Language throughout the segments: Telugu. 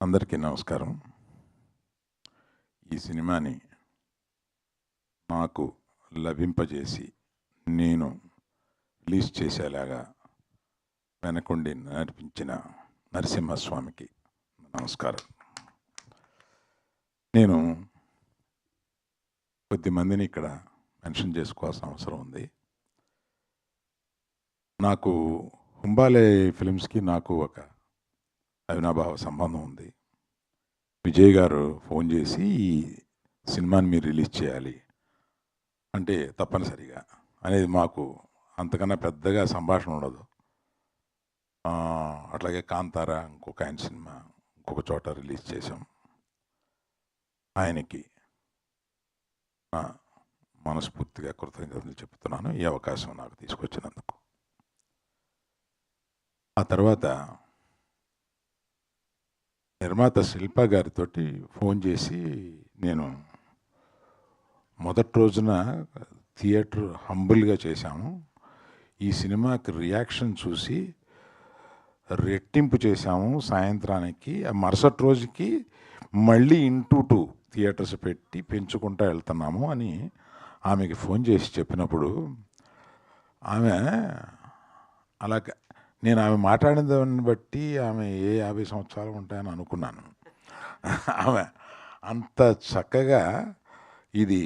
అందరికీ నమస్కారం. ఈ సినిమాని నాకు లభింపజేసి నేను రిలీజ్ చేసేలాగా వెనకుండి నడిపించిన నరసింహస్వామికి నమస్కారం. నేను కొద్దిమందిని ఇక్కడ మెన్షన్ చేసుకోవాల్సిన అవసరం ఉంది. నాకు హుంబాలే ఫిలిమ్స్కి నాకు ఒక అవినాభావ సంబంధం ఉంది. విజయ్ గారు ఫోన్ చేసి ఈ సినిమాని మీరు రిలీజ్ చేయాలి అంటే తప్పనిసరిగా అనేది మాకు అంతకన్నా పెద్దగా సంభాషణ ఉండదు. అట్లాగే కాంతార ఇంకొక ఆయన సినిమా ఇంకొక చోట రిలీజ్ చేశాం. ఆయనకి మనస్ఫూర్తిగా కృతజ్ఞతలు చెప్తున్నాను ఈ అవకాశం నాకు తీసుకొచ్చినందుకు. ఆ తర్వాత నిర్మాత శిల్ప గారితో ఫోన్ చేసి నేను మొదటి రోజున థియేటర్ హంబుల్గా చేశాము. ఈ సినిమాకి రియాక్షన్ చూసి రెట్టింపు చేశాము. సాయంత్రానికి మరుసటి రోజుకి మళ్ళీ 2 థియేటర్స్ పెట్టి పెంచుకుంటూ వెళ్తున్నాము అని ఆమెకి ఫోన్ చేసి చెప్పినప్పుడు ఆమె అలాగే నేను ఆమె మాట్లాడిన దాన్ని బట్టి ఆమె 50 సంవత్సరాలు ఉంటాయని అనుకున్నాను. ఆమె అంత చక్కగా ఇది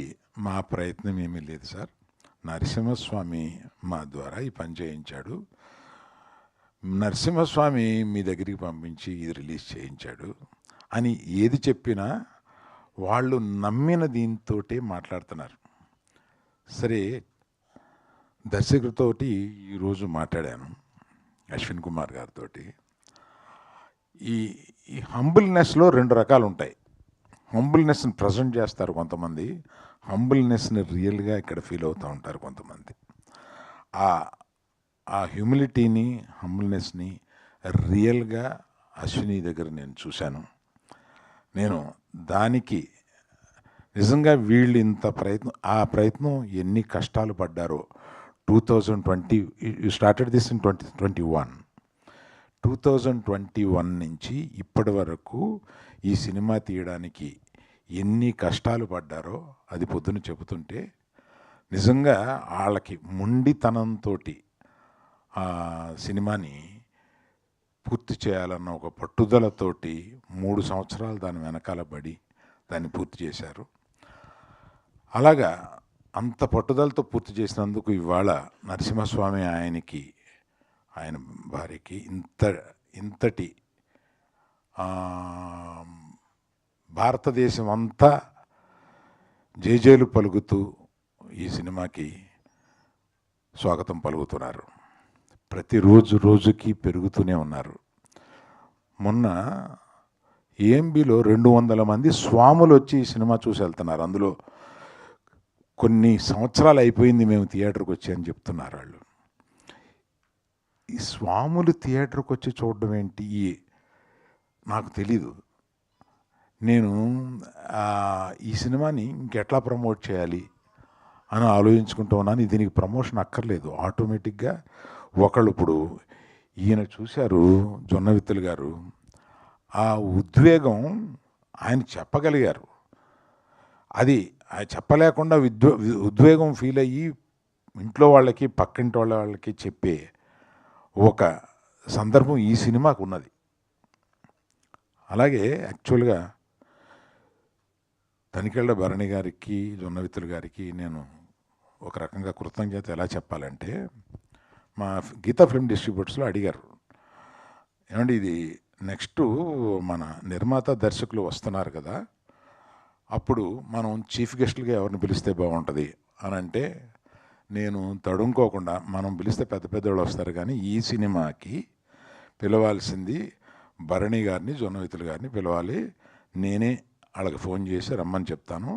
మా ప్రయత్నం ఏమీ లేదు సార్, నరసింహస్వామి మా ద్వారా ఈ పని చేయించాడు, నరసింహస్వామి మీ దగ్గరికి పంపించి ఇది రిలీజ్ చేయించాడు అని ఏది చెప్పినా వాళ్ళు నమ్మిన దీంతో మాట్లాడుతున్నారు. సరే, దర్శకుడితోటి ఈరోజు మాట్లాడాను, అశ్విన్ కుమార్ గారితో. ఈ హంబుల్నెస్లో 2 రకాలు ఉంటాయి. హంబుల్నెస్ని ప్రజెంట్ చేస్తారు కొంతమంది, హంబుల్నెస్ని రియల్గా ఇక్కడ ఫీల్ అవుతూ ఉంటారు కొంతమంది. ఆ హ్యూమిలిటీని, హంబుల్నెస్ని రియల్గా అశ్విని దగ్గర నేను చూశాను. నేను దానికి నిజంగా వీళ్ళు ఇంత ఆ ప్రయత్నం ఎన్ని కష్టాలు పడ్డారో. 2020 యూ స్టార్టెడ్ దిస్ ఇన్ 2021 నుంచి ఇప్పటి వరకు ఈ సినిమా తీయడానికి ఎన్ని కష్టాలు పడ్డారో అది పొద్దున చెబుతుంటే నిజంగా వాళ్ళకి మొండితనంతో ఆ సినిమాని పూర్తి చేయాలన్న ఒక పట్టుదలతోటి 3 సంవత్సరాలు దాని వెనకాల పడి దాన్ని పూర్తి చేశారు. అలాగా అంత పట్టుదలతో పూర్తి చేసినందుకు ఇవాళ నరసింహస్వామి ఆయన భార్యకి ఇంతటి భారతదేశం అంతా జేజేలు పలుకుతూ ఈ సినిమాకి స్వాగతం పలుకుతున్నారు. ప్రతిరోజు రోజుకి పెరుగుతూనే ఉన్నారు. మొన్న ఏఎంబిలో 200 మంది స్వాములు వచ్చి ఈ సినిమా చూసి వెళ్తున్నారు. అందులో కొన్ని సంవత్సరాలు అయిపోయింది మేము థియేటర్కి వచ్చి అని చెప్తున్నారు వాళ్ళు. ఈ స్వాములు థియేటర్కి వచ్చి చూడడం ఏంటి నాకు తెలీదు. నేను ఈ సినిమాని ఇంకెట్లా ప్రమోట్ చేయాలి అని ఆలోచించుకుంటూ ఉన్నాను. దీనికి ప్రమోషన్ అక్కర్లేదు, ఆటోమేటిక్గా ఒకళ్ళు ఇప్పుడు ఈయన చూశారు జొన్నవిత్తులు గారు, ఆ ఉద్వేగం ఆయన చెప్పగలిగారు. అది చెప్పలేకుండా ఉద్వేగం ఫీల్ అయ్యి ఇంట్లో వాళ్ళకి పక్కింటి వాళ్ళకి చెప్పే ఒక సందర్భం ఈ సినిమాకు ఉన్నది. అలాగే యాక్చువల్గా తనికెళ్ళ భరణి గారికి, జొన్నవిత్తులు గారికి నేను ఒక రకంగా కృతజ్ఞత ఎలా చెప్పాలంటే, మా గీతా ఫిల్మ్ డిస్ట్రిబ్యూటర్స్లో అడిగారు, ఏమండి ఇది నెక్స్ట్ మన నిర్మాత దర్శకులు వస్తున్నారు కదా, అప్పుడు మనం చీఫ్ గెస్ట్లుగా ఎవరిని పిలిస్తే బాగుంటుంది అని అంటే, నేను తడుముకోకుండా మనం పిలిస్తే పెద్ద పెద్దవాళ్ళు వస్తారు కానీ ఈ సినిమాకి పిలవాల్సింది భరణి గారిని, జొన్నవిత్తులు గారిని పిలవాలి, నేనే వాళ్ళకి ఫోన్ చేసి రమ్మని చెప్తాను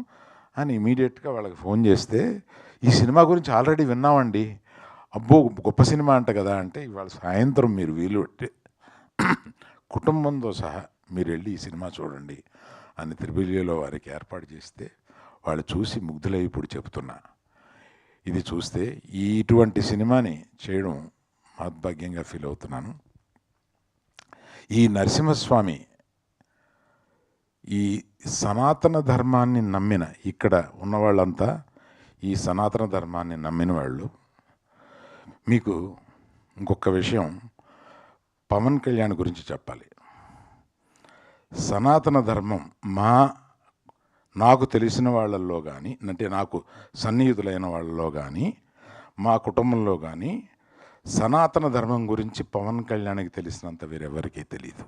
అని ఇమీడియట్గా వాళ్ళకి ఫోన్ చేస్తే, ఈ సినిమా గురించి ఆల్రెడీ విన్నామండి, అబ్బో గొప్ప సినిమా అంట కదా అంటే, ఇవాళ సాయంత్రం మీరు వీలు పెట్టి కుటుంబంతో సహా మీరు వెళ్ళి ఈ సినిమా చూడండి అని త్రిబులిలో వారికి ఏర్పాటు చేస్తే వాళ్ళు చూసి ముగ్ధులై ఇప్పుడు చెప్తున్నా, ఇది చూస్తే ఇటువంటి సినిమాని చేయడం మహద్భాగ్యంగా ఫీల్ అవుతున్నాను. ఈ నరసింహస్వామి ఈ సనాతన ధర్మాన్ని నమ్మిన ఇక్కడ ఉన్న వాళ్ళంతా ఈ సనాతన ధర్మాన్ని నమ్మిన వాళ్ళు. మీకు ఇంకొక విషయం పవన్ కళ్యాణ్ గురించి చెప్పాలి. సనాతన ధర్మం నాకు తెలిసిన వాళ్ళల్లో కానీ, అంటే నాకు సన్నిహితులైన వాళ్ళలో కానీ, మా కుటుంబంలో కానీ సనాతన ధర్మం గురించి పవన్ కళ్యాణ్కి తెలిసినంత వేరెవరికీ తెలియదు.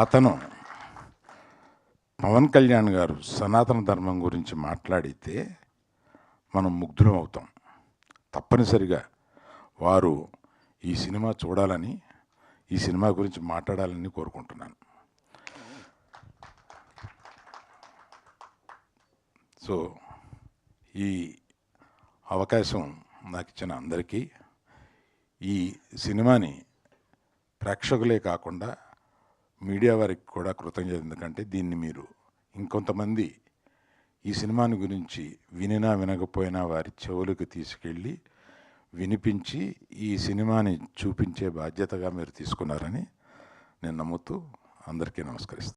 అతను పవన్ కళ్యాణ్ గారు సనాతన ధర్మం గురించి మాట్లాడితే మనం ముగ్ధులం అవుతాం. తప్పనిసరిగా వారు ఈ సినిమా చూడాలని, ఈ సినిమా గురించి మాట్లాడాలని కోరుకుంటున్నాను. సో ఈ అవకాశం నాకు ఇచ్చిన అందరికీ, ఈ సినిమాని ప్రేక్షకులే కాకుండా మీడియా వారికి కూడా కృతజ్ఞత. ఎందుకంటే దీన్ని మీరు ఇంకొంతమంది ఈ సినిమాని గురించి వినినా వినకపోయినా వారి చెవులకు తీసుకెళ్ళి వినిపించి ఈ సినిమాని చూపించే బాధ్యతగా మీరు తీసుకున్నారని నేను నమ్ముతూ అందరికీ నమస్కరిస్తాను.